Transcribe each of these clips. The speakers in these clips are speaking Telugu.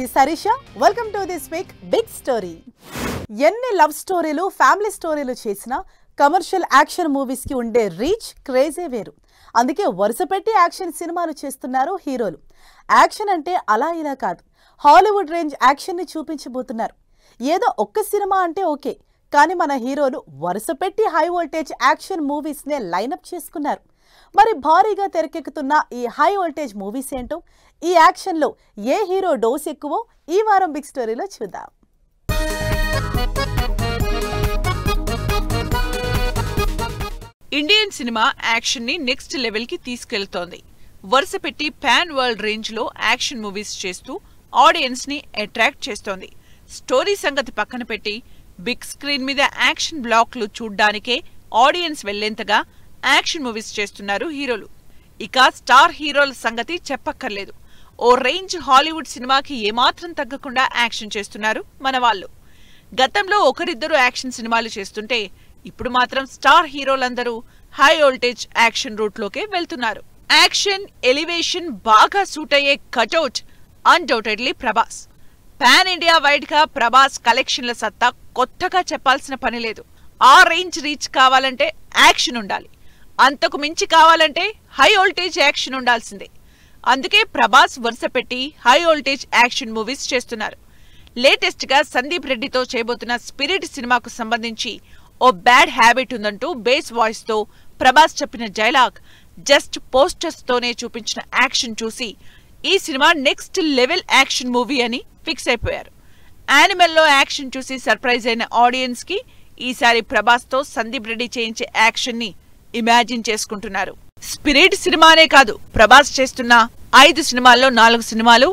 is Sarisha. Welcome to this week Big Story. ఎన్ని లవ్ స్టోరీలు ఫ్యామిలీ స్టోరీలు చేసినా కమర్షియల్ యాక్షన్ మూవీస్ కి ఉండే రీచ్ క్రేజే వేరు. అందుకే వరుసపెట్టి యాక్షన్ సినిమాలు చేస్తున్నారు హీరోలు. యాక్షన్ అంటే అలా ఇలా కాదు, హాలీవుడ్ రేంజ్ యాక్షన్ ని చూపించబోతున్నారు. ఏదో ఒక్క సినిమా అంటే ఓకే, కానీ మన హీరోలు వరుసపెట్టి హై వోల్టేజ్ యాక్షన్ మూవీస్ నే లైనప్ చేసుకున్నారు. మరి భారీగా తెరకెక్కుతున్న ఈ హై వోల్టేజ్ మూవీస్ ఏంటో, ఈ యాక్షన్ లో ఏ హీరో డోస్ ఎక్కువో ఈ వారం బిగ్ స్టోరీలో చూద్దాం. ఇండియన్ సినిమా యాక్షన్ ని నెక్స్ట్ లెవెల్ కి తీసుకెళ్తోంది. వరుస పెట్టి పాన్ వరల్డ్ రేంజ్ లో యాక్షన్ మూవీస్ చేస్తూ ఆడియన్స్ ని అట్రాక్ట్ చేస్తోంది. స్టోరీ సంగతి పక్కన పెట్టి బిగ్ స్క్రీన్ మీద యాక్షన్ బ్లాక్లు చూడ్డానికే ఆడియన్స్ వెళ్లేంతగా యాక్షన్ మూవీస్ చేస్తున్నారు హీరోలు. ఇక స్టార్ హీరోల సంగతి చెప్పక్కర్లేదు. ఓ రేంజ్ హాలీవుడ్ సినిమాకి ఏమాత్రం తగ్గకుండా యాక్షన్ చేస్తున్నారు మన వాళ్ళు. గతంలో ఒకరిద్దరు యాక్షన్ సినిమాలు చేస్తుంటే ఇప్పుడు మాత్రం స్టార్ హీరోలందరూ హై వోల్టేజ్ యాక్షన్ రూట్ లోకే వెళ్తున్నారు. యాక్షన్ ఎలివేషన్ బాగా సూట్ అయ్యే cutout undoubtedly Prabhas. Pan India wide గా ప్రభాస్ కలెక్షన్ల సత్తా కొత్తగా చెప్పాల్సిన పని లేదు. ఆ రేంజ్ రీచ్ కావాలంటే యాక్షన్ ఉండాలి, అంతకు మించి కావాలంటే హై వోల్టేజ్ యాక్షన్ ఉండాల్సిందే. అందుకే ప్రభాస్ వరుస పెట్టి హై వోల్టేజ్ యాక్షన్ మూవీస్ చేస్తున్నారు. లేటెస్ట్ గా సందీప్ రెడ్డితో చేయబోతున్న స్పిరిట్ సినిమాకు సంబంధించి ఓ బ్యాడ్ హ్యాబిట్ ఉందంటూ బేస్ వాయిస్ తో ప్రభాస్ చెప్పిన డైలాగ్ జస్ట్ పోస్టర్స్ తోనే చూపించిన యాక్షన్ చూసి ఈ cinema next level action movie అని ఫిక్స్ అయిపోయారు. యానిమల్ లో యాక్షన్ చూసి సర్ప్రైజ్ అయిన ఆడియన్స్ కి ఈసారి ప్రభాస్ తో సందీప్ రెడ్డి చేయించే యాక్షన్ ని ఇమాజిన్ చేసుకుంటున్నారు. స్పిరిట్ సినిమానే కాదు, ప్రభాస్ చేస్తున్న 5 సినిమాల్లో 4 సినిమాలు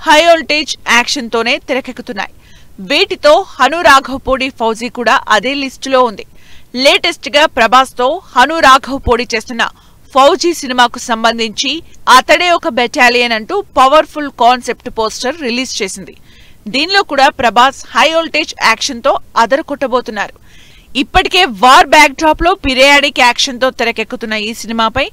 హై వోల్టేజ్ యాక్షన్ తోనే తెరకెక్కుతున్నాయి. వీటితో హను రాఘవపూడి ఫౌజీ కూడా అదే లిస్టులో ఉంది. లేటెస్ట్ గా ప్రభాస్ తో హను రాఘవపూడి చేస్తున్న ఫౌజీ సినిమాకు సంబంధించి అతడే ఒక బెటాలియన్ అంటూ పవర్ఫుల్ కాన్సెప్ట్ పోస్టర్ రిలీజ్ చేసింది. దీనిలో కూడా ప్రభాస్ హై వోల్టేజ్ యాక్షన్ తో అదరకొట్టబోతున్నారు. ఇప్పటికే వార్ బ్యాక్ డ్రాప్ లో పిరియాడిక్ యాక్షన్ తో తెరకెక్కుతున్న ఈ సినిమాపై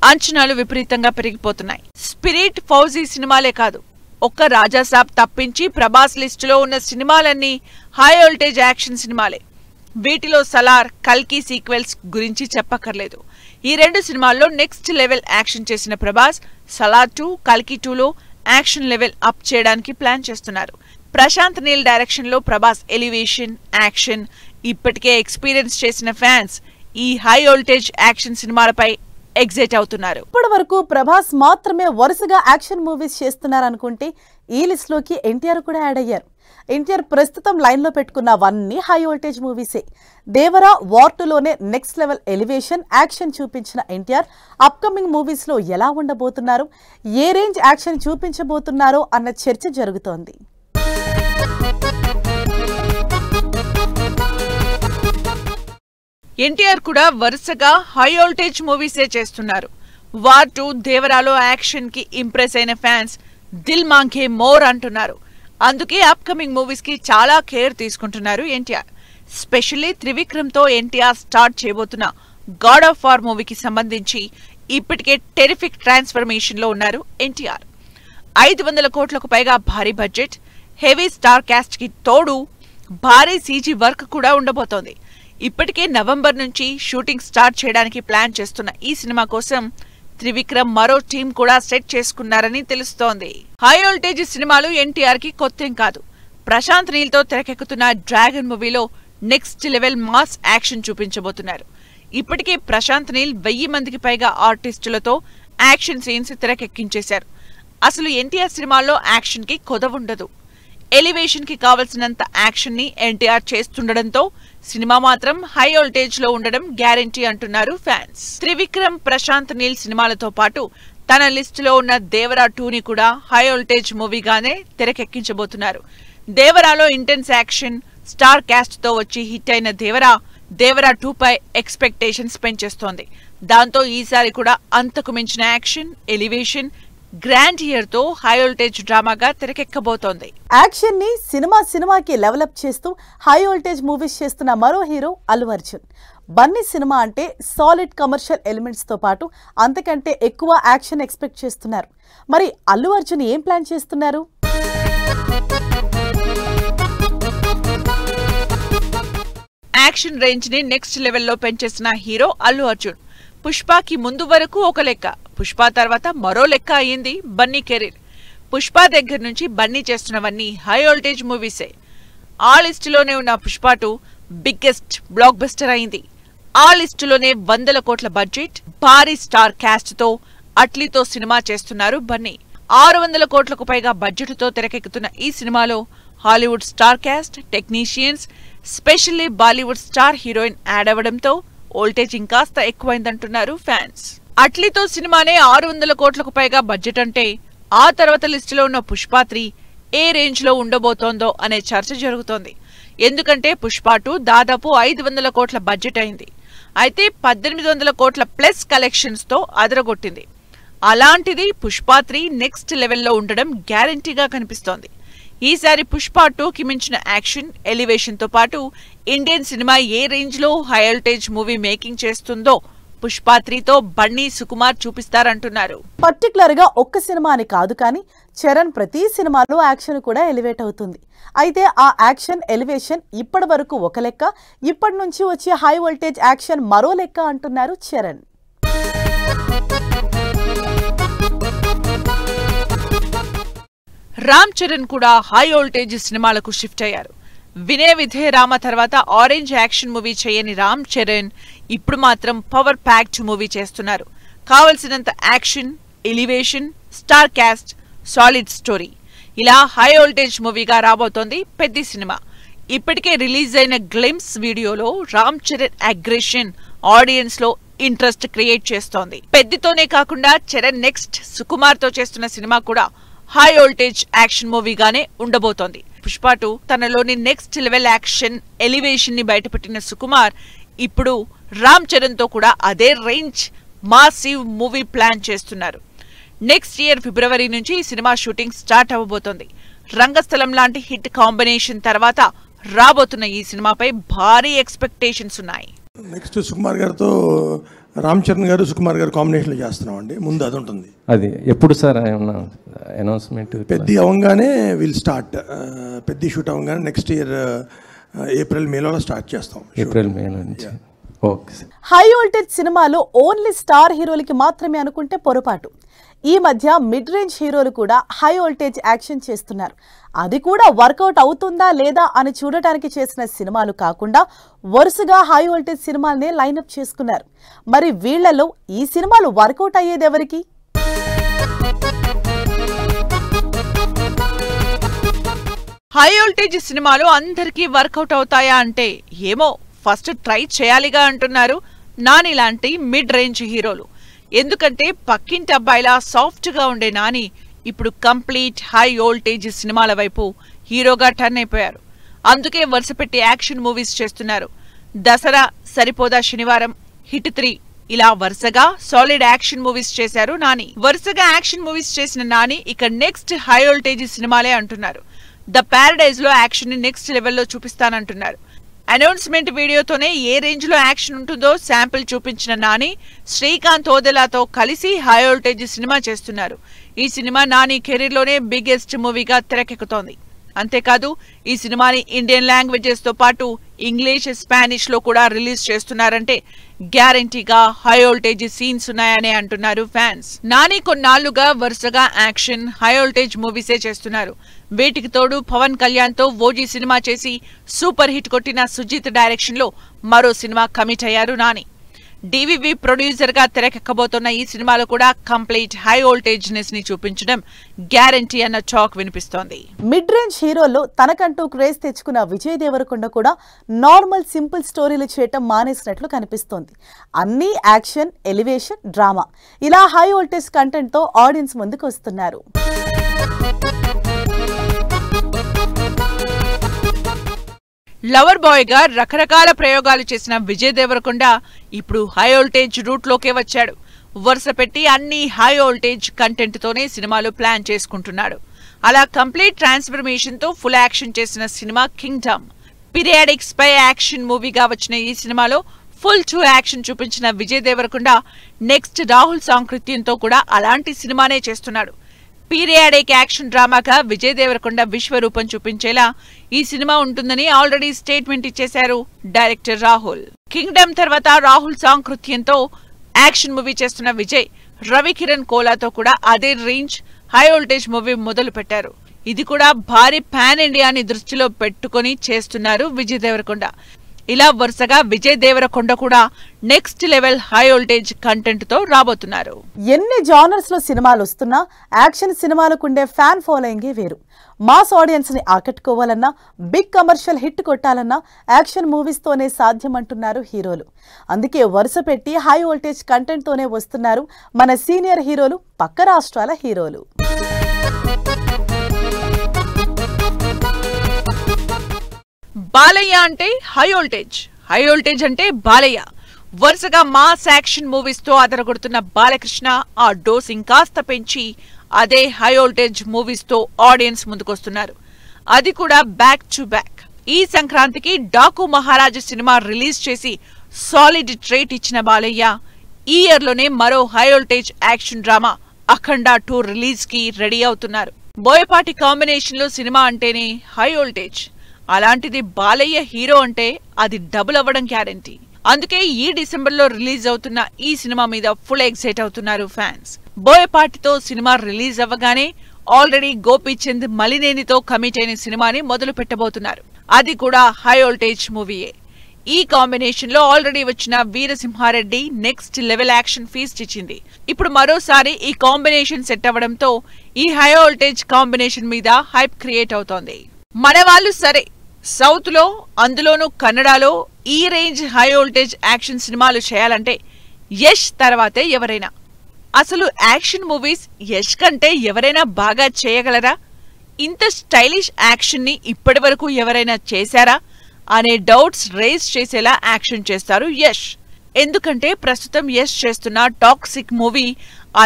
అంచనాలు విపరీతంగా పెరిగిపోతున్నాయి. స్పిరిట్, ఫౌజీ సినిమాలే కాదు, ఒక్క రాజాసాబ్ తప్పించి ప్రభాస్ లిస్టులో ఉన్న సినిమాలన్నీ హై వోల్టేజ్ యాక్షన్ సినిమాలే. వీటిలో సలార్, కల్కి సీక్వెల్స్ గురించి చెప్పక్కర్లేదు. ఈ 2 సినిమాల్లో నెక్స్ట్ లెవెల్ యాక్షన్ చేసిన ప్రభాస్ సలార్ 2, కల్కి 2లో యాక్షన్ లెవెల్ అప్ చేయడానికి ప్లాన్ చేస్తున్నారు. ప్రశాంత్ నీల్ డైరెక్షన్ లో ప్రభాస్ ఎలివేషన్, యాక్షన్ ఇప్పటికే ఎక్స్పీరియన్స్ చేసిన ఫ్యాన్స్ ఈ హై వోల్టేజ్ యాక్షన్ సినిమాలపై ఎగ్జైట్ అవుతున్నారు. ఇప్పటి వరకు ప్రభాస్ మాత్రమే వరుసగా యాక్షన్ మూవీస్ చేస్తున్నారనుకుంటే ఈ లిస్ట్ లోకి ఎన్టీఆర్ కూడా యాడ్ అయ్యారు. ఎన్టీఆర్ ప్రస్తుతం లైన్ లో పెట్టుకున్నవన్నీ హై వోల్టేజ్ మూవీసే. దేవరా, వార్ 2లోనే నెక్స్ట్ లెవెల్ ఎలివేషన్, యాక్షన్ చూపించిన ఎన్టీఆర్ అప్కమింగ్ మూవీస్ లో ఎలా ఉండబోతున్నారు, ఏ రేంజ్ యాక్షన్ చూపించబోతున్నారో అన్న చర్చ జరుగుతోంది. ఎన్టీఆర్ కూడా వరుసగా హై వోల్టేజ్ మూవీసే చేస్తున్నారు. వార్ 2, దేవరాలో యాక్షన్ కి ఇంప్రెస్ అయిన ఫ్యాన్స్ దిల్ మాంగే మోర్ అంటున్నారు. అందుకే అప్కమింగ్ మూవీస్ కి చాలా కేర్ తీసుకుంటున్నారు ఎన్టీఆర్. స్పెషల్లీ త్రివిక్రమ్ తో ఎన్టీఆర్ స్టార్ట్ చేయబోతున్న గాడ్ ఆఫ్ వార్ మూవీకి సంబంధించి ఇప్పటికే టెరిఫిక్ ట్రాన్స్ఫర్మేషన్ లో ఉన్నారు ఎన్టీఆర్. 500 కోట్లకు పైగా భారీ బడ్జెట్, హెవీ స్టార్ క్యాస్ట్ కి తోడు భారీ సీజీ వర్క్ కూడా ఉండబోతోంది. ఇప్పటికే నవంబర్ నుంచి షూటింగ్ స్టార్ట్ చేయడానికి ప్లాన్ చేస్తున్న ఈ సినిమా కోసం త్రివిక్రమ్ మరో టీం కూడా సెట్ చేసుకున్నారని తెలుస్తోంది. హై వోల్టేజ్ సినిమాలు ఎన్టీఆర్ కి కొత్తేం కాదు. ప్రశాంత్ నీల్ తో తెరకెక్కుతున్న డ్రాగన్ మూవీలో నెక్స్ట్ లెవెల్ మాస్ యాక్షన్ చూపించబోతున్నారు. ఇప్పటికే ప్రశాంత్ నీల్ 1000 మందికి పైగా ఆర్టిస్టులతో యాక్షన్ సీన్స్ తెరకెక్కించేశారు. అసలు ఎన్టీఆర్ సినిమాల్లో యాక్షన్ కి కొదవుండదు. ఎలివేషన్ కి కావలసినంత యాక్షన్ ని ఎన్టీఆర్ చేస్తుండడంతో సినిమా మాత్రం హై వోల్టేజ్ లో ఉండడం గ్యారెంటీ అంటున్నారు ఫ్యాన్స్. త్రివిక్రమ్, ప్రశాంత్ నీల్ సినిమాలతో పాటు తన లిస్టులో ఉన్న దేవరా 2ని కూడా హై వోల్టేజ్ మూవీగానే తెరకెక్కించబోతున్నారు. దేవరాలో ఇంటెన్స్ యాక్షన్, స్టార్ క్యాస్ట్ తో వచ్చి హిట్ అయిన దేవరా 2 పై ఎక్స్పెక్టేషన్స్ పెంచేస్తోంది. దాంతో ఈసారి కూడా అంతకు మించిన యాక్షన్, ఎలివేషన్, గ్రాండ్ ఇయర్ తో హై వోల్టేజ్ డ్రామాగా తెరకెక్కబోతోంది. యాక్షన్ ని సినిమాకి లెవెలప్ చేస్తూ హై వోల్టేజ్ మూవీస్ చేస్తున్న మరో హీరో అల్లు అర్జున్. బన్నీ సినిమా అంటే సాలిడ్ కమర్షియల్ ఎలిమెంట్స్ తో పాటు అంతకంటే ఎక్కువ యాక్షన్ ఎక్స్పెక్ట్ చేస్తున్నారు. మరి అల్లు అర్జున్ ఏం ప్లాన్ చేస్తున్నారు? యాక్షన్ రేంజ్ ని నెక్స్ట్ లెవెల్లో పెంచేసిన హీరో అల్లు అర్జున్. పుష్పకి ముందు వరకు ఒక లెక్క, పుష్ప తర్వాత మరో లెక్క అయ్యింది బన్నీ కెరీర్. పుష్ప దగ్గర నుంచి బన్నీ చేస్తున్నవన్నీ హై వోల్టేజ్ మూవీసే. ఆ లిస్టులోనే ఉన్న పుష్ప 2 బిగ్గెస్ట్ బ్లాక్ బస్టర్ అయింది. ఆ లిస్టులోనే 100 కోట్ల బడ్జెట్, భారీ స్టార్ క్యాస్ట్ తో అట్లీతో సినిమా చేస్తున్నారు బన్నీ. 600 కోట్లకు పైగా బడ్జెట్ తో తెరకెక్కుతున్న ఈ సినిమాలో Hollywood star cast, technicians, specially Bollywood star heroine add అవ్వడంతో వోల్టేజ్ ఇంకాస్త ఎక్కువైందంటున్నారు ఫ్యాన్స్. అట్లీతో సినిమానే 600 కోట్లకు పైగా బడ్జెట్ అంటే ఆ తర్వాత లిస్టులో ఉన్న పుష్ప 3 ఏ రేంజ్ లో ఉండబోతోందో అనే చర్చ జరుగుతోంది. ఎందుకంటే పుష్ప 2 దాదాపు 500 కోట్ల బడ్జెట్ అయింది. అయితే 1800 కోట్ల ప్లస్ కలెక్షన్స్ తో అదరగొట్టింది. అలాంటిది పుష్ప 3 నెక్స్ట్ లెవెల్లో ఉండడం గ్యారంటీగా కనిపిస్తోంది. ఈసారి పుష్ప 2కి మించిన యాక్షన్, ఎలివేషన్ తో పాటు ఇండియన్ సినిమా ఏ రేంజ్ లో హై వోల్టేజ్ మూవీ మేకింగ్ చేస్తుందో పుష్ప 3తో బన్నీ, సుకుమార్ చూపిస్తారంటున్నారు. పర్టికులర్ గా ఒక్క సినిమా అని కాదు కానీ చరణ్ ప్రతి సినిమాలో యాక్షన్ కూడా ఎలివేట్ అవుతుంది. అయితే ఆ యాక్షన్ ఎలివేషన్ ఇప్పటి వరకు ఒక లెక్క, ఇప్పటి నుంచి వచ్చే హై వోల్టేజ్ యాక్షన్ మరో లెక్క అంటున్నారు చరణ్. రామ్ చరణ్ కూడా హై వోల్టేజ్ సినిమాలకు షిఫ్ట్ అయ్యారు. వినయ విధేయ రామ తర్వాత ఆరెంజ్ యాక్షన్ మూవీ చేయని రామ్ చరణ్ ఇప్పుడు మాత్రం పవర్ ప్యాక్డ్ మూవీ చేస్తున్నారు. కావలసినంత action, elevation, star cast, solid story, ఇలా హై వోల్టేజ్ మూవీగా రాబోతోంది పెద్ద సినిమా. ఇప్పటికే రిలీజ్ అయిన గ్లిమ్స్ వీడియోలో రామ్ చరణ్ అగ్రెషన్ ఆడియన్స్ లో ఇంట్రెస్ట్ క్రియేట్ చేస్తోంది. పెద్దతోనే కాకుండా చరణ్ నెక్స్ట్ సుకుమార్ తో చేస్తున్న సినిమా కూడా హై వోల్టేజ్ యాక్షన్ మూవీగానే ఉండబోతోంది. పుష్ప 2 తనలోని నెక్స్ట్ లెవెల్ యాక్షన్, ఎలివేషన్ ని బయటపెట్టిన సుకుమార్ ఇప్పుడు రామ్ చరణ్ తో కూడా అదే రేంజ్ మాసివ్ మూవీ ప్లాన్ చేస్తున్నారు. నెక్స్ట్ ఇయర్ ఫిబ్రవరి నుంచి ఈ సినిమా షూటింగ్ స్టార్ట్ అవ్వబోతోంది. రంగస్థలం లాంటి హిట్ కాంబినేషన్ తర్వాత రాబోతున్న ఈ సినిమాపై భారీ ఎక్స్పెక్టేషన్స్ ఉన్నాయి. నెక్స్ట్ సుకుమార్ గారితో రామ్ చరణ్ గారు, సుకుమార్ గారు కాంబినేషన్లో చేస్తున్నాం అండి. ముందు అది ఉంటుంది. అది ఎప్పుడు సార్ అనౌన్స్మెంట్? పెద్ద అవ్వగానే విల్ స్టార్ట్. పెద్ద షూట్ అవ్వగానే నెక్స్ట్ ఇయర్ ఏప్రిల్ మేలో స్టార్ట్ చేస్తాం. ఏప్రిల్ మే నుంచి. ఓకే. హై వోల్టేజ్ సినిమాలో ఓన్లీ స్టార్ హీరోలకి మాత్రమే అనుకుంటే పొరపాటు. ఈ మధ్య మిడ్ రేంజ్ హీరోలు కూడా హై వోల్టేజ్ యాక్షన్ చేస్తున్నారు. అది కూడా వర్కౌట్ అవుతుందా లేదా అని చూడటానికి చేసిన సినిమాలు కాకుండా వరుసగా హై వోల్టేజ్ సినిమాలనే లైనప్ చేసుకున్నారు. మరి వీళ్లలో ఈ సినిమాలు వర్కౌట్ అయ్యేది ఎవరికి? హై వోల్టేజ్ సినిమాలు అందరికీ వర్కౌట్ అవుతాయా అంటే ఏమో, ఫస్ట్ ట్రై చేయాలిగా అంటున్నారు నాని లాంటి మిడ్ రేంజ్ హీరోలు. ఎందుకంటే పక్కింటి అబ్బాయిలా సాఫ్ట్ గా ఉండే నాని ఇప్పుడు కంప్లీట్ హై వోల్టేజ్ సినిమాల వైపు హీరోగా టర్న్ అయిపోయారు. అందుకే వరుసపెట్టి యాక్షన్ మూవీస్ చేస్తున్నారు. దసరా, సరిపోదా శనివారం, హిట్ 3 ఇలా వరుసగా సాలిడ్ యాక్షన్ మూవీస్ చేశారు నాని. వరుసగా యాక్షన్ మూవీస్ చేసిన నాని ఇక నెక్స్ట్ హై వోల్టేజ్ సినిమాలే అంటున్నారు. ద ప్యారడైజ్ లో యాక్షన్ ని నెక్స్ట్ లెవెల్లో చూపిస్తానంటున్నారు. అనౌన్స్మెంట్ వీడియోతోనే ఏ రేంజ్ లో యాక్షన్ ఉంటుందో శాంపిల్ చూపించిన నాని శ్రీకాంత్ ఓదెలాతో కలిసి హై వోల్టేజ్ సినిమా చేస్తున్నారు. ఈ సినిమా నాని కెరీర్ లోనే బిగ్గెస్ట్ మూవీగా తెరకెక్కుతోంది. అంతేకాదు ఈ సినిమాని ఇండియన్ లాంగ్వేజెస్ తో పాటు ఇంగ్లీష్, స్పానిష్ లో కూడా రిలీజ్ చేస్తున్నారంటే గ్యారంటీగా హై వోల్టేజ్ సీన్స్ ఉన్నాయనే అంటున్నారు ఫ్యాన్స్. నాని కొన్నాళ్లుగా వరుసగా యాక్షన్, హై వోల్టేజ్ మూవీసే చేస్తున్నారు. వీటికి తోడు పవన్ కళ్యాణ్ తో ఓజీ సినిమా చేసి సూపర్ హిట్ కొట్టిన సుజిత్ డైరెక్షన్ లో మరో సినిమా కమిట్ అయ్యారు నాని. డివివి ప్రొడ్యూసర్ గా తెరకెక్కబోతున్న ఈ సినిమాలో కూడా కంప్లీట్ హై వోల్టేజ్ నెస్ ని చూపించడం గ్యారంటీ అన్న టాక్ వినిపిస్తోంది. మిడ్ రేంజ్ హీరోల్లో తనకంటూ క్రేజ్ తెచ్చుకున్న విజయ్ దేవరకొండ కూడా నార్మల్ సింపుల్ స్టోరీలు చేయటం మానేసినట్లు కనిపిస్తోంది. అన్ని యాక్షన్, ఎలివేషన్, డ్రామా ఇలా హై వోల్టేజ్ కంటెంట్ తో ఆడియన్స్ ముందుకు వస్తున్నారు. లవర్ బాయ్ గా రకరకాల ప్రయోగాలు చేసిన విజయ్ దేవరకొండ ఇప్పుడు హై వోల్టేజ్ రూట్ లోకే వచ్చాడు. వరుస పెట్టి అన్ని హై వోల్టేజ్ కంటెంట్ తోనే సినిమాలు ప్లాన్ చేసుకుంటున్నాడు. అలా కంప్లీట్ ట్రాన్స్ఫర్మేషన్ తో ఫుల్ యాక్షన్ చేసిన cinema Kingdom. Periodic spy action మూవీగా వచ్చిన ఈ సినిమాలో ఫుల్ 2 యాక్షన్ చూపించిన విజయ్ దేవరకొండ నెక్స్ట్ రాహుల్ సాంకృత్యంతో కూడా అలాంటి సినిమానే చేస్తున్నాడు. పీరియాడిక్ యాక్షన్ డ్రామాగా విజయ్ దేవరకొండ విశ్వరూపం చూపించేలా ఈ సినిమా ఉంటుందని ఆల్రెడీ స్టేట్మెంట్ ఇచ్చేశారు డైరెక్టర్ రాహుల్. కింగ్డమ్ తర్వాత రాహుల్ సాంకృత్యంతో యాక్షన్ మూవీ చేస్తున్న విజయ్ రవికిరణ్ కోలాతో కూడా అదే రేంజ్ హై వోల్టేజ్ మూవీ మొదలు పెట్టారు. ఇది కూడా భారీ పాన్ ఇండియాని దృష్టిలో పెట్టుకుని చేస్తున్నారు విజయ్ దేవరకొండ. ఇలా వరుసగా విజయ్ దేవరకొండ కూడా next level high voltage content తో రాబోతున్నారు. ఎన్ని జానర్స్ లో సినిమాలు వస్తున్నా యాక్షన్ సినిమాలకు ఉండే ఫ్యాన్ ఫాలోయింగే వేరు. మాస్ ఆడియన్స్ ని ఆకట్టుకోవాలన్నా, బిగ్ కమర్షియల్ హిట్ కొట్టాలన్నా యాక్షన్ మూవీస్ తోనే సాధ్యమంటున్నారు హీరోలు. అందుకే వరుస పెట్టి హై వోల్టేజ్ కంటెంట్ తోనే వస్తున్నారు మన సీనియర్ హీరోలు, పక్క రాష్ట్రాల హీరోలు. బాలయ్య అంటే హై వోల్టేజ్, హై వోల్టేజ్ అంటే బాలయ్య. వరుసగా మాస్ యాక్షన్ మూవీస్ తో అదరగొడుతున్న బాలకృష్ణ ఆ డోస్ ఇంకాస్త పెంచి అదే హై వోల్టేజ్ మూవీస్ తో ఆడియన్స్ ముందుకొస్తున్నారు. అది కూడా బ్యాక్ టు బ్యాక్. ఈ సంక్రాంతికి డాకు మహారాజు సినిమా రిలీజ్ చేసి సాలిడ్ ట్రేట్ ఇచ్చిన బాలయ్య ఈ ఇయర్ లోనే మరో హై వోల్టేజ్ యాక్షన్ డ్రామా అఖండ 2 రిలీజ్ కి రెడీ అవుతున్నారు. బోయపాటి కాంబినేషన్ లో సినిమా అంటేనే హై వోల్టేజ్. అలాంటిది బాలయ్య హీరో అంటే అది డబుల్ అవ్వడం గ్యారంటీ. అందుకే ఈ డిసెంబర్ లో రిలీజ్ అవుతున్న ఈ సినిమా మీద ఫుల్ ఎక్సైట్ అవుతున్నారు ఫ్యాన్స్. బోయపాటితో సినిమా రిలీజ్ అవ్వగానే ఆల్రెడీ గోపీచంద్ మలినేనితో కమిట్ అయిన సినిమాని మొదలు పెట్టబోతున్నారు. అది కూడా హై వోల్టేజ్ మూవీయే. ఈ కాంబినేషన్ లో ఆల్రెడీ వచ్చిన Veera Simha Reddy next level action feast ఇచ్చింది. ఇప్పుడు మరోసారి ఈ కాంబినేషన్ సెట్ అవ్వడంతో ఈ హై వోల్టేజ్ కాంబినేషన్ మీద హైప్ క్రియేట్ అవుతోంది. మన వాళ్ళు సరే, సౌత్ లో అందులోనూ కన్నడలో ఈ రేంజ్ హై వోల్టేజ్ యాక్షన్ సినిమాలు చేయాలంటే యష్ తర్వాతే ఎవరైనా. అసలు యాక్షన్ మూవీస్ యష్ కంటే ఎవరైనా బాగా చేయగలరా? ఇంత స్టైలిష్ యాక్షన్ ని ఇప్పటి వరకు ఎవరైనా చేశారా అనే డౌట్స్ రేజ్ చేసేలా యాక్షన్ చేస్తారు యష్. ఎందుకంటే ప్రస్తుతం యష్ చేస్తున్న టాక్సిక్ మూవీ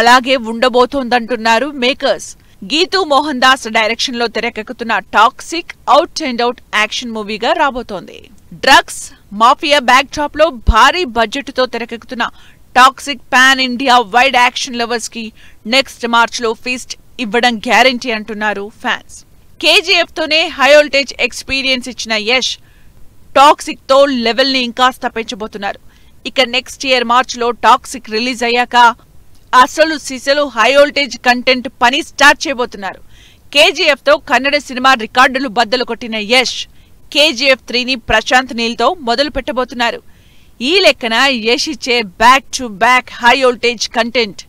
అలాగే ఉండబోతోందంటున్నారు మేకర్స్. గీతూ మోహన్ దాస్ డైరెక్షన్ లో తెరకెక్కుతున్న Toxic out and out action మూవీగా రాబోతోంది. డ్రగ్స్ మాఫియా బ్యాక్ డ్రాప్ లో భారీ బడ్జెట్ తో తెరకెక్కుతున్న toxic pan India wide action lovers కి నెక్స్ట్ మార్చ్ లో ఫీస్ట్ ఇవ్వడం గ్యారంటీ అంటున్నారు ఫ్యాన్స్. కేజీఎఫ్ తోనే హై వోల్టేజ్ ఎక్స్పీరియన్స్ ఇచ్చిన యష్ టాక్సిక్ తో లెవెల్ ని ఇంకాస్త పెంచబోతున్నారు. ఇక నెక్స్ట్ ఇయర్ మార్చ్ లో టాక్సిక్ రిలీజ్ అయ్యాక అసలు సిసలు హై వోల్టేజ్ కంటెంట్ పని స్టార్ట్ చేయబోతున్నారు. కేజీఎఫ్ తో కన్నడ సినిమా రికార్డులు బద్దలు కొట్టిన యష్ కేజీఎఫ్ 3ని ప్రశాంత్ నీల్ తో మొదలు పెట్టబోతున్నారు. ఈ లెక్కన యష్ ఇచ్చే back to back high voltage content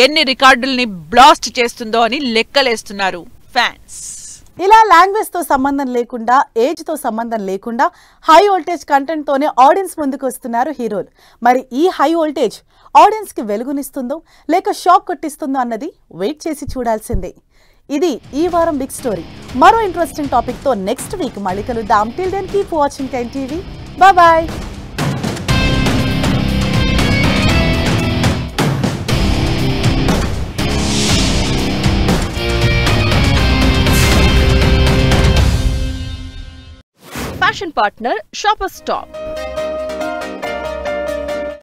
ఎన్ని రికార్డుల్ని బ్లాస్ట్ చేస్తుందో అని లెక్కలేస్తున్నారు ఫ్యాన్స్. ఇలా లాంగ్వేజ్ తో సంబంధం లేకుండా, ఏజ్ తో సంబంధం లేకుండా హై వోల్టేజ్ కంటెంట్ తోనే ఆడియన్స్ ముందుకు వస్తున్నారు హీరోలు. మరి ఈ హై వోల్టేజ్ ఆడియన్స్ కి వెలుగునిస్తుందో లేక షాక్ కొట్టిస్తుందో అన్నది వెయిట్ చేసి చూడాల్సిందే. ఇది ఈ వారం బిగ్ స్టోరీ. మరో ఇంట్రెస్టింగ్ టాపిక్ తో నెక్స్ట్ వీక్ మళ్ళీ కలుద్దాం. Till then keep watching 10 TV. Bye. Fashion partner Shoppers Stop.